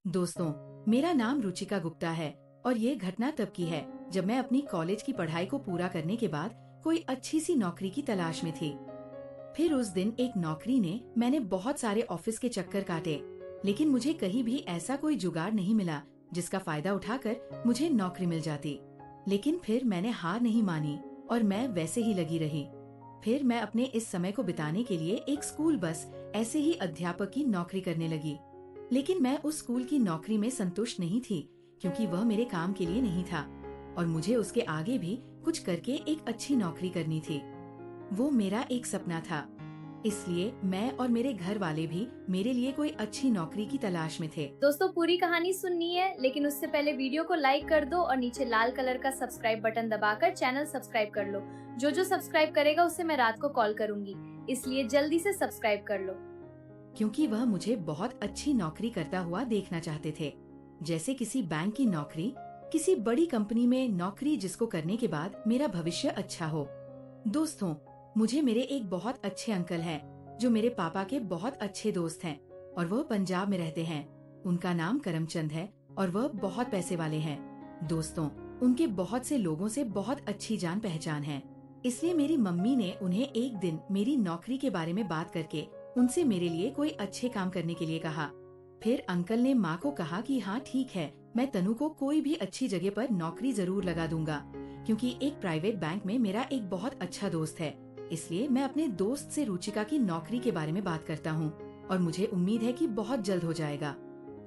दोस्तों, मेरा नाम रुचिका गुप्ता है और ये घटना तब की है जब मैं अपनी कॉलेज की पढ़ाई को पूरा करने के बाद कोई अच्छी सी नौकरी की तलाश में थी। फिर उस दिन एक नौकरी ने मैंने बहुत सारे ऑफिस के चक्कर काटे, लेकिन मुझे कहीं भी ऐसा कोई जुगाड़ नहीं मिला जिसका फायदा उठाकर मुझे नौकरी मिल जाती। लेकिन फिर मैंने हार नहीं मानी और मैं वैसे ही लगी रही। फिर मैं अपने इस समय को बिताने के लिए एक स्कूल बस ऐसे ही अध्यापक की नौकरी करने लगी। लेकिन मैं उस स्कूल की नौकरी में संतुष्ट नहीं थी, क्योंकि वह मेरे काम के लिए नहीं था और मुझे उसके आगे भी कुछ करके एक अच्छी नौकरी करनी थी। वो मेरा एक सपना था, इसलिए मैं और मेरे घर वाले भी मेरे लिए कोई अच्छी नौकरी की तलाश में थे। दोस्तों, पूरी कहानी सुननी है, लेकिन उससे पहले वीडियो को लाइक कर दो और नीचे लाल कलर का सब्सक्राइब बटन दबाकर चैनल सब्सक्राइब कर लो। जो जो सब्सक्राइब करेगा उससे मैं रात को कॉल करूंगी, इसलिए जल्दी से सब्सक्राइब कर लो। क्योंकि वह मुझे बहुत अच्छी नौकरी करता हुआ देखना चाहते थे, जैसे किसी बैंक की नौकरी, किसी बड़ी कंपनी में नौकरी जिसको करने के बाद मेरा भविष्य अच्छा हो। दोस्तों, मुझे मेरे एक बहुत अच्छे अंकल हैं जो मेरे पापा के बहुत अच्छे दोस्त हैं और वह पंजाब में रहते हैं। उनका नाम करमचंद है और वह बहुत पैसे वाले हैं। दोस्तों, उनके बहुत से लोगों से बहुत अच्छी जान पहचान है। इसलिए मेरी मम्मी ने उन्हें एक दिन मेरी नौकरी के बारे में बात करके उनसे मेरे लिए कोई अच्छे काम करने के लिए कहा। फिर अंकल ने माँ को कहा कि हाँ ठीक है, मैं तनु को कोई भी अच्छी जगह पर नौकरी जरूर लगा दूंगा, क्योंकि एक प्राइवेट बैंक में मेरा एक बहुत अच्छा दोस्त है। इसलिए मैं अपने दोस्त से रुचिका की नौकरी के बारे में बात करता हूँ और मुझे उम्मीद है कि बहुत जल्द हो जाएगा।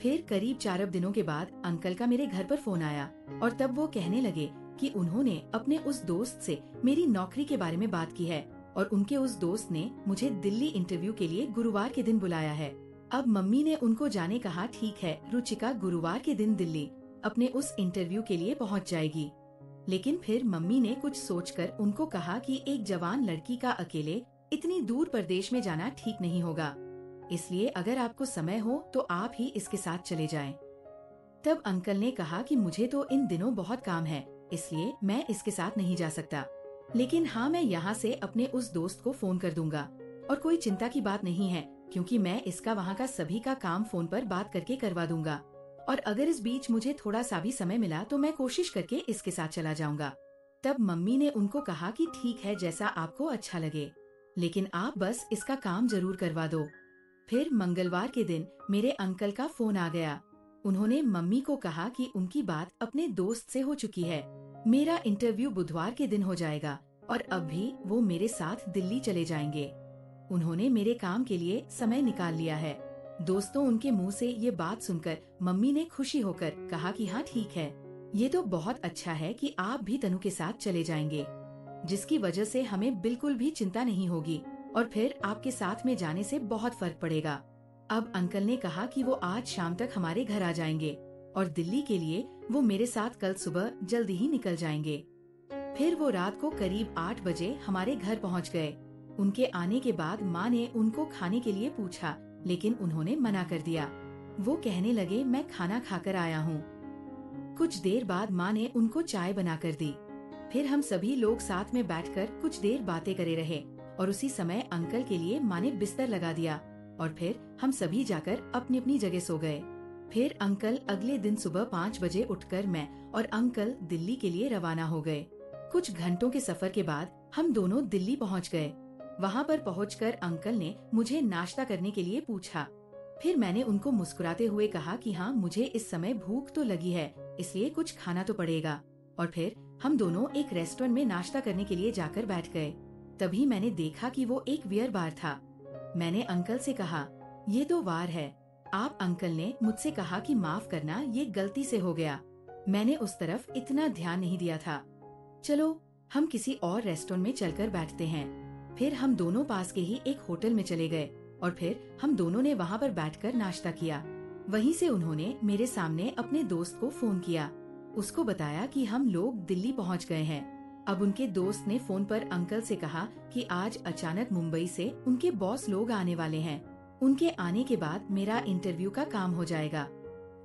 फिर करीब 4 दिनों के बाद अंकल का मेरे घर पर फोन आया और तब वो कहने लगे कि उन्होंने अपने उस दोस्त से मेरी नौकरी के बारे में बात की है और उनके उस दोस्त ने मुझे दिल्ली इंटरव्यू के लिए गुरुवार के दिन बुलाया है। अब मम्मी ने उनको जाने कहा, ठीक है, रुचिका गुरुवार के दिन दिल्ली अपने उस इंटरव्यू के लिए पहुंच जाएगी। लेकिन फिर मम्मी ने कुछ सोचकर उनको कहा कि एक जवान लड़की का अकेले इतनी दूर प्रदेश में जाना ठीक नहीं होगा, इसलिए अगर आपको समय हो तो आप ही इसके साथ चले जाएं। तब अंकल ने कहा कि मुझे तो इन दिनों बहुत काम है, इसलिए मैं इसके साथ नहीं जा सकता, लेकिन हाँ, मैं यहाँ से अपने उस दोस्त को फोन कर दूंगा और कोई चिंता की बात नहीं है, क्योंकि मैं इसका वहाँ का सभी का काम फोन पर बात करके करवा दूंगा और अगर इस बीच मुझे थोड़ा सा भी समय मिला तो मैं कोशिश करके इसके साथ चला जाऊंगा। तब मम्मी ने उनको कहा कि ठीक है, जैसा आपको अच्छा लगे, लेकिन आप बस इसका काम जरूर करवा दो। फिर मंगलवार के दिन मेरे अंकल का फोन आ गया। उन्होंने मम्मी को कहा कि उनकी बात अपने दोस्त से हो चुकी है, मेरा इंटरव्यू बुधवार के दिन हो जाएगा और अब भी वो मेरे साथ दिल्ली चले जाएंगे। उन्होंने मेरे काम के लिए समय निकाल लिया है। दोस्तों, उनके मुंह से ये बात सुनकर मम्मी ने खुशी होकर कहा कि हाँ ठीक है, ये तो बहुत अच्छा है कि आप भी तनु के साथ चले जाएंगे, जिसकी वजह से हमें बिल्कुल भी चिंता नहीं होगी और फिर आपके साथ में जाने से बहुत फर्क पड़ेगा। अब अंकल ने कहा कि वो आज शाम तक हमारे घर आ जाएंगे और दिल्ली के लिए वो मेरे साथ कल सुबह जल्दी ही निकल जाएंगे। फिर वो रात को करीब 8 बजे हमारे घर पहुंच गए। उनके आने के बाद माँ ने उनको खाने के लिए पूछा, लेकिन उन्होंने मना कर दिया। वो कहने लगे, मैं खाना खाकर आया हूँ। कुछ देर बाद माँ ने उनको चाय बनाकर दी। फिर हम सभी लोग साथ में बैठकर कुछ देर बातें करे रहे और उसी समय अंकल के लिए माँ ने बिस्तर लगा दिया और फिर हम सभी जाकर अपनी अपनी जगह सो गए। फिर अंकल अगले दिन सुबह 5 बजे उठकर मैं और अंकल दिल्ली के लिए रवाना हो गए। कुछ घंटों के सफर के बाद हम दोनों दिल्ली पहुंच गए। वहां पर पहुंचकर अंकल ने मुझे नाश्ता करने के लिए पूछा। फिर मैंने उनको मुस्कुराते हुए कहा कि हाँ, मुझे इस समय भूख तो लगी है, इसलिए कुछ खाना तो पड़ेगा। और फिर हम दोनों एक रेस्टोरेंट में नाश्ता करने के लिए जाकर बैठ गए। तभी मैंने देखा कि वो एक बियर बार था। मैंने अंकल से कहा, ये तो वार है आप। अंकल ने मुझसे कहा कि माफ करना, ये गलती से हो गया, मैंने उस तरफ इतना ध्यान नहीं दिया था। चलो हम किसी और रेस्टोरेंट में चलकर बैठते हैं। फिर हम दोनों पास के ही एक होटल में चले गए और फिर हम दोनों ने वहाँ पर बैठकर नाश्ता किया। वहीं से उन्होंने मेरे सामने अपने दोस्त को फोन किया, उसको बताया कि हम लोग दिल्ली पहुँच गए हैं। अब उनके दोस्त ने फोन पर अंकल से कहा कि आज अचानक मुंबई से उनके बॉस लोग आने वाले हैं, उनके आने के बाद मेरा इंटरव्यू का काम हो जाएगा।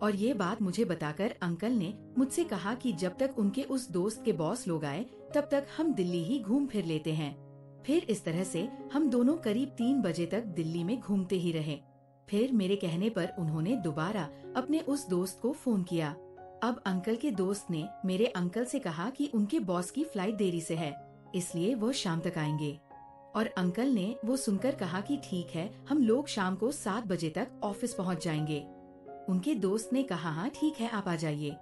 और ये बात मुझे बताकर अंकल ने मुझसे कहा कि जब तक उनके उस दोस्त के बॉस लोग आए तब तक हम दिल्ली ही घूम फिर लेते हैं। फिर इस तरह से हम दोनों करीब 3 बजे तक दिल्ली में घूमते ही रहे। फिर मेरे कहने पर उन्होंने दोबारा अपने उस दोस्त को फोन किया। अब अंकल के दोस्त ने मेरे अंकल से कहा कि उनके बॉस की फ्लाइट देरी से है, इसलिए वो शाम तक आएंगे। और अंकल ने वो सुनकर कहा कि ठीक है, हम लोग शाम को 7 बजे तक ऑफिस पहुंच जाएंगे। उनके दोस्त ने कहा हाँ ठीक है, आप आ जाइए।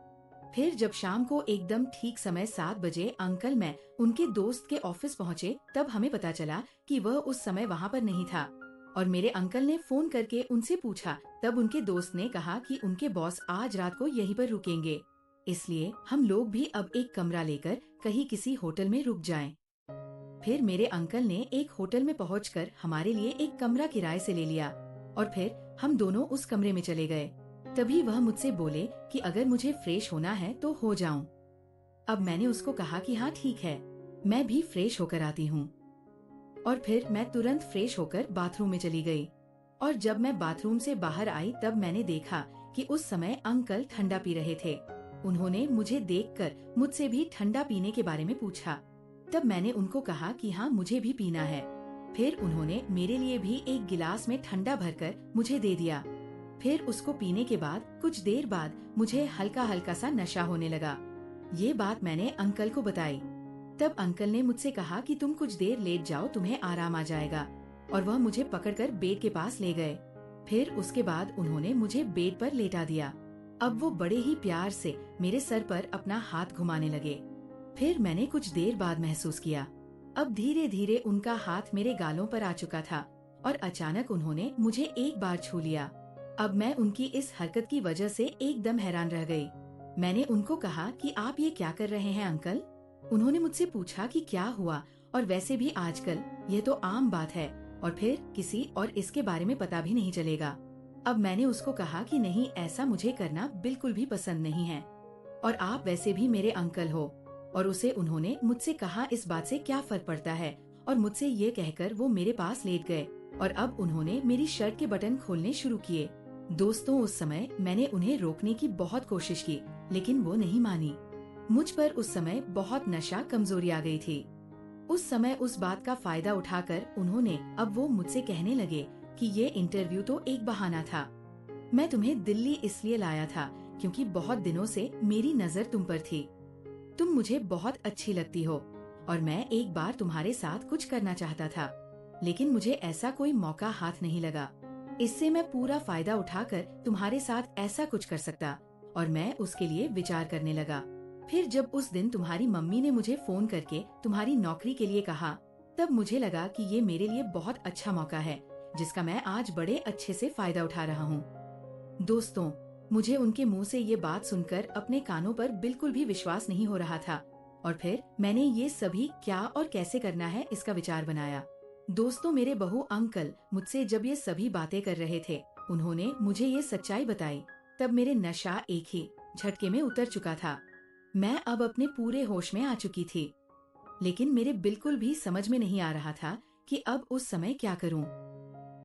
फिर जब शाम को एकदम ठीक समय 7 बजे अंकल मैं उनके दोस्त के ऑफिस पहुंचे, तब हमें पता चला कि वह उस समय वहाँ पर नहीं था। और मेरे अंकल ने फोन करके उनसे पूछा, तब उनके दोस्त ने कहा कि उनके बॉस आज रात को यहीं पर रुकेंगे, इसलिए हम लोग भी अब एक कमरा लेकर कहीं किसी होटल में रुक जाएं। फिर मेरे अंकल ने एक होटल में पहुंचकर हमारे लिए एक कमरा किराए से ले लिया और फिर हम दोनों उस कमरे में चले गए। तभी वह मुझसे बोले कि अगर मुझे फ्रेश होना है तो हो जाऊं। अब मैंने उसको कहा कि हाँ ठीक है, मैं भी फ्रेश होकर आती हूँ। और फिर मैं तुरंत फ्रेश होकर बाथरूम में चली गई। और जब मैं बाथरूम से बाहर आई तब मैंने देखा कि उस समय अंकल ठंडा पी रहे थे। उन्होंने मुझे देखकर मुझसे भी ठंडा पीने के बारे में पूछा। तब मैंने उनको कहा कि हाँ मुझे भी पीना है। फिर उन्होंने मेरे लिए भी एक गिलास में ठंडा भरकर मुझे दे दिया। फिर उसको पीने के बाद कुछ देर बाद मुझे हल्का हल्का सा नशा होने लगा। ये बात मैंने अंकल को बताई। तब अंकल ने मुझसे कहा कि तुम कुछ देर लेट जाओ, तुम्हें आराम आ जाएगा। और वह मुझे पकड़कर बेड के पास ले गए। फिर उसके बाद उन्होंने मुझे बेड पर लेटा दिया। अब वो बड़े ही प्यार से मेरे सर पर अपना हाथ घुमाने लगे। फिर मैंने कुछ देर बाद महसूस किया, अब धीरे धीरे उनका हाथ मेरे गालों पर आ चुका था और अचानक उन्होंने मुझे एक बार छू लिया। अब मैं उनकी इस हरकत की वजह से एकदम हैरान रह गई। मैंने उनको कहा कि आप ये क्या कर रहे हैं अंकल? उन्होंने मुझसे पूछा कि क्या हुआ, और वैसे भी आजकल यह तो आम बात है और फिर किसी और इसके बारे में पता भी नहीं चलेगा। अब मैंने उसको कहा कि नहीं, ऐसा मुझे करना बिल्कुल भी पसंद नहीं है और आप वैसे भी मेरे अंकल हो। और उसे उन्होंने मुझसे कहा इस बात से क्या फर्क पड़ता है, और मुझसे ये कहकर वो मेरे पास लेट गए और अब उन्होंने मेरी शर्ट के बटन खोलने शुरू किए। दोस्तों, उस समय मैंने उन्हें रोकने की बहुत कोशिश की, लेकिन वो नहीं मानी। मुझ पर उस समय बहुत नशा कमजोरी आ गई थी। उस समय उस बात का फायदा उठाकर उन्होंने अब वो मुझसे कहने लगे कि ये इंटरव्यू तो एक बहाना था। मैं तुम्हें दिल्ली इसलिए लाया था क्योंकि बहुत दिनों से मेरी नजर तुम पर थी। तुम मुझे बहुत अच्छी लगती हो और मैं एक बार तुम्हारे साथ कुछ करना चाहता था, लेकिन मुझे ऐसा कोई मौका हाथ नहीं लगा। इससे मैं पूरा फायदा उठाकर तुम्हारे साथ ऐसा कुछ कर सकता और मैं उसके लिए विचार करने लगा। फिर जब उस दिन तुम्हारी मम्मी ने मुझे फोन करके तुम्हारी नौकरी के लिए कहा, तब मुझे लगा कि ये मेरे लिए बहुत अच्छा मौका है जिसका मैं आज बड़े अच्छे से फायदा उठा रहा हूँ। दोस्तों, मुझे उनके मुंह से ये बात सुनकर अपने कानों पर बिल्कुल भी विश्वास नहीं हो रहा था और फिर मैंने ये सभी क्या और कैसे करना है इसका विचार बनाया। दोस्तों, मेरे बहू अंकल मुझसे जब ये सभी बातें कर रहे थे, उन्होंने मुझे ये सच्चाई बताई। तब मेरे नशा एक ही झटके में उतर चुका था। मैं अब अपने पूरे होश में आ चुकी थी, लेकिन मेरे बिल्कुल भी समझ में नहीं आ रहा था कि अब उस समय क्या करूं।